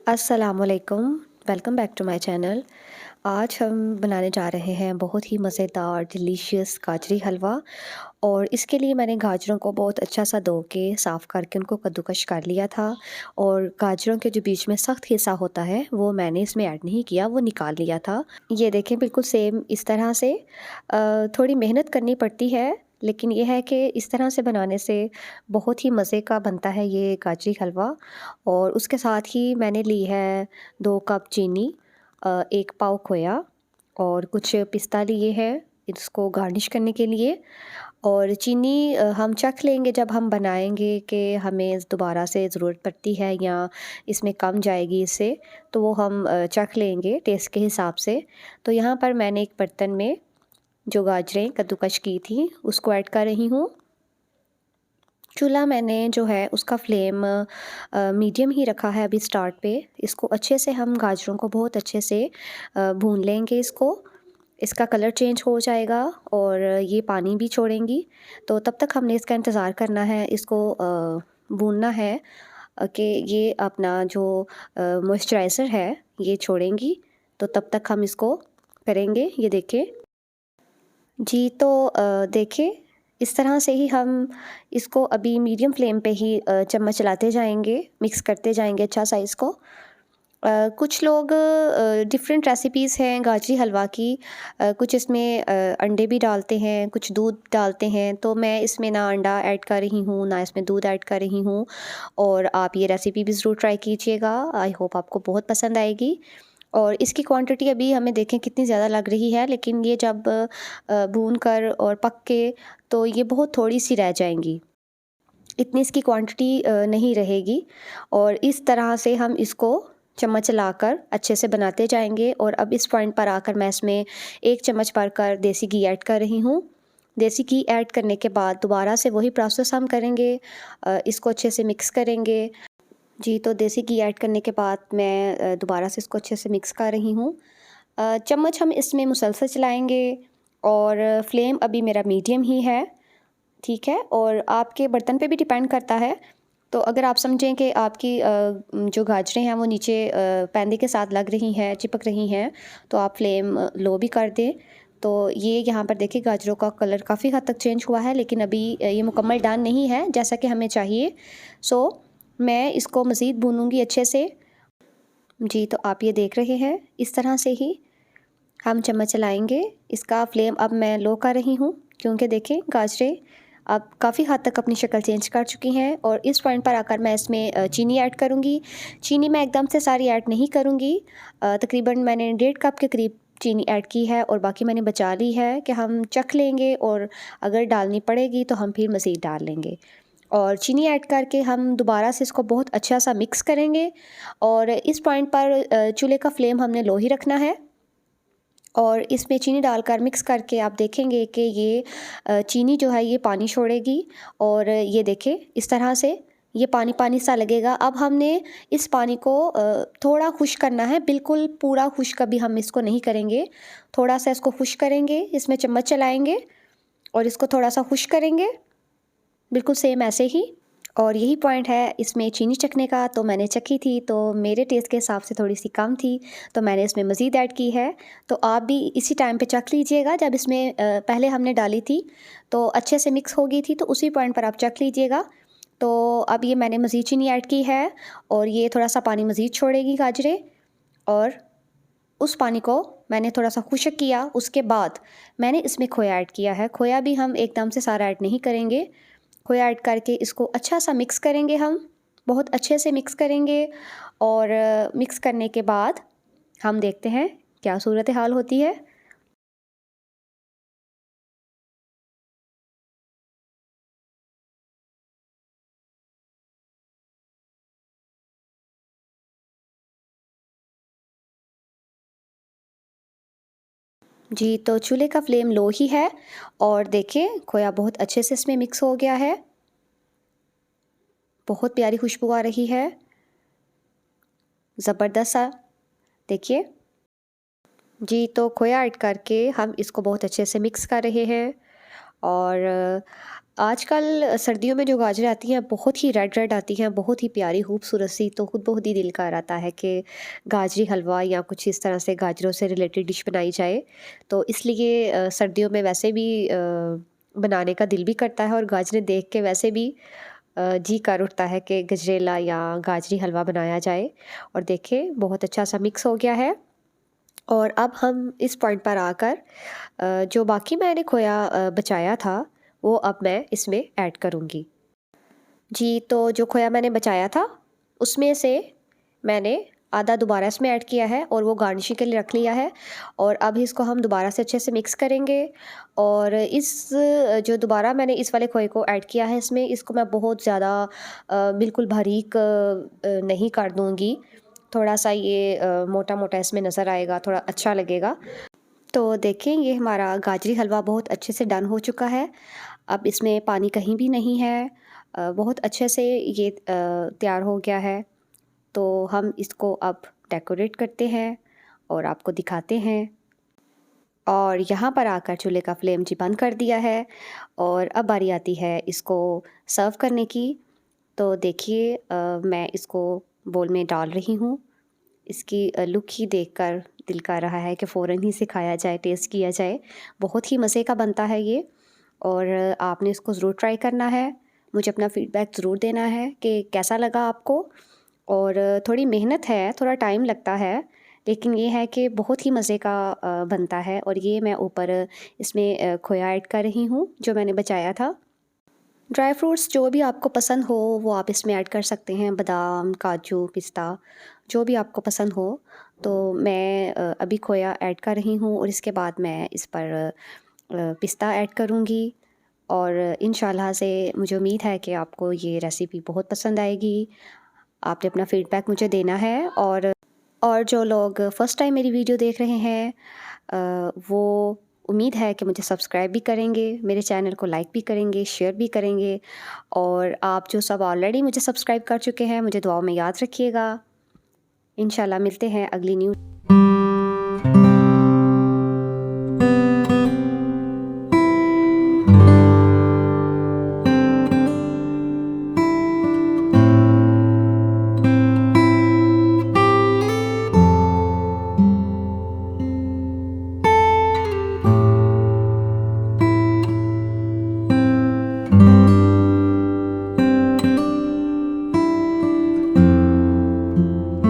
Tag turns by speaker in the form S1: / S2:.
S1: अस्सलामुअलैकुम, welcome back to my channel. आज हम बनाने जा रहे हैं बहुत ही मज़ेदार डिलीशियस गाजरी हलवा। और इसके लिए मैंने गाजरों को बहुत अच्छा सा धो के साफ़ करके उनको कद्दूकश कर लिया था। और गाजरों के जो बीच में सख्त हिस्सा होता है वो मैंने इसमें ऐड नहीं किया, वो निकाल लिया था। ये देखें बिल्कुल सेम इस तरह से। थोड़ी मेहनत करनी पड़ती है, लेकिन ये है कि इस तरह से बनाने से बहुत ही मज़े का बनता है ये गाजरी हलवा। और उसके साथ ही मैंने ली है 2 कप चीनी, 1 पाव खोया और कुछ पिस्ता लिए हैं इसको गार्निश करने के लिए। और चीनी हम चख लेंगे जब हम बनाएँगे कि हमें दोबारा से ज़रूरत पड़ती है या इसमें कम जाएगी इससे, तो वो हम चख लेंगे टेस्ट के हिसाब से। तो यहाँ पर मैंने एक बर्तन में जो गाजरें कद्दूकश की थी उसको ऐड कर रही हूँ। चूल्हा मैंने जो है उसका फ्लेम मीडियम ही रखा है अभी स्टार्ट पे। इसको अच्छे से हम गाजरों को बहुत अच्छे से भून लेंगे इसको। इसका कलर चेंज हो जाएगा और ये पानी भी छोड़ेंगी, तो तब तक हमने इसका इंतज़ार करना है, इसको भूनना है कि ये अपना जो मॉइस्चराइज़र है ये छोड़ेंगी, तो तब तक हम इसको करेंगे। ये देखें जी, तो देखिए इस तरह से ही हम इसको अभी मीडियम फ्लेम पे ही चम्मच चलाते जाएँगे, मिक्स करते जाएँगे अच्छा सा इसको। कुछ लोग डिफ़रेंट रेसिपीज़ हैं गाजरी हलवा की। कुछ इसमें अंडे भी डालते हैं, कुछ दूध डालते हैं, तो मैं इसमें ना अंडा ऐड कर रही हूँ, ना इसमें दूध ऐड कर रही हूँ। और आप ये रेसिपी भी ज़रूर ट्राई कीजिएगा, आई होप आपको बहुत पसंद आएगी। और इसकी क्वांटिटी अभी हमें देखें कितनी ज़्यादा लग रही है, लेकिन ये जब भून कर और पक के तो ये बहुत थोड़ी-सी रह जाएँगी। इतनी इसकी क्वांटिटी नहीं रहेगी। और इस तरह से हम इसको चम्मच चलाकर अच्छे से बनाते जाएँगे। और अब इस पॉइंट पर आकर मैं इसमें 1 चम्मच भरकर देसी घी ऐड कर रही हूँ। देसी घी ऐड करने के बाद दोबारा से वही प्रोसेस हम करेंगे, इसको अच्छे से मिक्स करेंगे। जी, तो देसी घी ऐड करने के बाद मैं दोबारा से इसको अच्छे से मिक्स कर रही हूँ। चम्मच हम इसमें मुसलसल चलाएँगे और फ्लेम अभी मेरा मीडियम ही है, ठीक है? और आपके बर्तन पे भी डिपेंड करता है। तो अगर आप समझें कि आपकी जो गाजरें हैं वो नीचे पैंदे के साथ लग रही हैं, चिपक रही हैं, तो आप फ्लेम लो भी कर दें। तो ये यहाँ पर देखिए गाजरों का कलर काफ़ी हद तक चेंज हुआ है, लेकिन अभी ये मुकम्मल डन नहीं है जैसा कि हमें चाहिए। सो मैं इसको मज़ीद भूनूँगी अच्छे से। जी, तो आप ये देख रहे हैं, इस तरह से ही हम चम्मच चलाएँगे। इसका फ्लेम अब मैं लो कर रही हूँ, क्योंकि देखें गाजरें अब काफ़ी हद तक अपनी शक्ल चेंज कर चुकी हैं। और इस पॉइंट पर आकर मैं इसमें चीनी ऐड करूँगी। चीनी मैं एकदम से सारी ऐड नहीं करूँगी। तकरीबन मैंने 1.5 कप के करीब चीनी ऐड की है और बाकी मैंने बचा ली है कि हम चख लेंगे और अगर डालनी पड़ेगी तो हम फिर मज़ीद डाल लेंगे। और चीनी ऐड करके हम दोबारा से इसको बहुत अच्छा सा मिक्स करेंगे। और इस पॉइंट पर चूल्हे का फ्लेम हमने लो ही रखना है। और इसमें चीनी डालकर मिक्स करके आप देखेंगे कि ये चीनी जो है ये पानी छोड़ेगी। और ये देखें इस तरह से ये पानी पानी सा लगेगा। अब हमने इस पानी को थोड़ा खुश्क करना है, बिल्कुल पूरा खुश्क अभी हम इसको नहीं करेंगे। थोड़ा सा इसको खुश्क करेंगे, इसमें चम्मच चलाएँगे और इसको थोड़ा सा खुश्क करेंगे, बिल्कुल सेम ऐसे ही। और यही पॉइंट है इसमें चीनी चखने का, तो मैंने चखी थी तो मेरे टेस्ट के हिसाब से थोड़ी-सी कम थी, तो मैंने इसमें मज़ीद ऐड की है। तो आप भी इसी टाइम पे चख लीजिएगा, जब इसमें पहले हमने डाली थी तो अच्छे से मिक्स हो गई थी, तो उसी पॉइंट पर आप चख लीजिएगा। तो अब ये मैंने मज़ीद चीनी ऐड की है और ये थोड़ा-सा पानी मज़ीद छोड़ेगी गाजरें। और उस पानी को मैंने थोड़ा-सा खुश्क किया, उसके बाद मैंने इसमें खोया ऐड किया है। खोया भी हम एकदम से सारा ऐड नहीं करेंगे। खोया ऐड करके इसको अच्छा सा मिक्स करेंगे हम, बहुत अच्छे से मिक्स करेंगे। और मिक्स करने के बाद हम देखते हैं क्या सूरत हाल होती है। जी, तो चूल्हे का फ्लेम लो ही है और देखिए खोया बहुत अच्छे से इसमें मिक्स हो गया है। बहुत प्यारी खुशबू आ रही है, ज़बरदस्त सा। देखिए जी, तो खोया ऐड करके हम इसको बहुत अच्छे से मिक्स कर रहे हैं। और आजकल सर्दियों में जो गाजरें आती हैं बहुत ही रेड रेड आती हैं, बहुत ही प्यारी खूबसूरत सी, तो खुद बहुत ही दिल कर आता है कि गाजरी हलवा या कुछ इस तरह से गाजरों से रिलेटेड डिश बनाई जाए। तो इसलिए सर्दियों में वैसे भी बनाने का दिल भी करता है और गाजरें देख के वैसे भी जी कर उठता है कि गजरेला या गाजरी हलवा बनाया जाए। और देखिए बहुत अच्छा सा मिक्स हो गया है। और अब हम इस पॉइंट पर आकर जो बाकी मैंने खोया बचाया था, वो अब मैं इसमें ऐड करूँगी। जी, तो जो खोया मैंने बचाया था, उसमें से मैंने आधा दोबारा इसमें ऐड किया है और वो गार्निशिंग के लिए रख लिया है। और अब इसको हम दोबारा से अच्छे से मिक्स करेंगे। और जो दोबारा मैंने इस वाले खोए को ऐड किया है इसमें, इसको मैं बहुत ज़्यादा बिल्कुल बारीक नहीं कर दूँगी। थोड़ा-सा ये मोटा-मोटा इसमें नज़र आएगा, थोड़ा अच्छा लगेगा। तो देखिए ये हमारा गाजरी हलवा बहुत अच्छे से डन हो चुका है। अब इसमें पानी कहीं भी नहीं है। बहुत अच्छे से ये तैयार हो गया है। तो हम इसको अब डेकोरेट करते हैं और आपको दिखाते हैं। और यहाँ पर आकर चूल्हे का फ्लेम जी बंद कर दिया है और अब बारी आती है इसको सर्व करने की। तो देखिए मैं इसको बोल में डाल रही हूँ। इसकी लुक ही देखकर दिल कर रहा है कि फ़ौरन ही से खाया जाए, टेस्ट किया जाए। बहुत ही मज़े का बनता है ये। और आपने इसको ज़रूर ट्राई करना है। मुझे अपना फ़ीडबैक ज़रूर देना है कि कैसा लगा आपको। और थोड़ी मेहनत है, थोड़ा टाइम लगता है, लेकिन ये है कि बहुत ही मज़े का बनता है। और ये मैं ऊपर इसमें खोया ऐड कर रही हूँ, जो मैंने बचाया था। ड्राई फ्रूट्स जो भी आपको पसंद हो, वो आप इसमें ऐड कर सकते हैं, बादाम, काजू, पिस्ता, जो भी आपको पसंद हो। तो मैं अभी खोया ऐड कर रही हूँ और इसके बाद मैं इस पर पिस्ता ऐड करूँगी। और इंशाल्लाह से मुझे उम्मीद है कि आपको ये रेसिपी बहुत पसंद आएगी। आपने अपना फ़ीडबैक मुझे देना है। और जो लोग फ़र्स्ट टाइम मेरी वीडियो देख रहे हैं, वो उम्मीद है कि मुझे सब्सक्राइब भी करेंगे, मेरे चैनल को लाइक भी करेंगे, शेयर भी करेंगे। और आप जो सब ऑलरेडी मुझे सब्सक्राइब कर चुके हैं, मुझे दुआओं में याद रखिएगा। इंशाल्लाह मिलते हैं अगली न्यू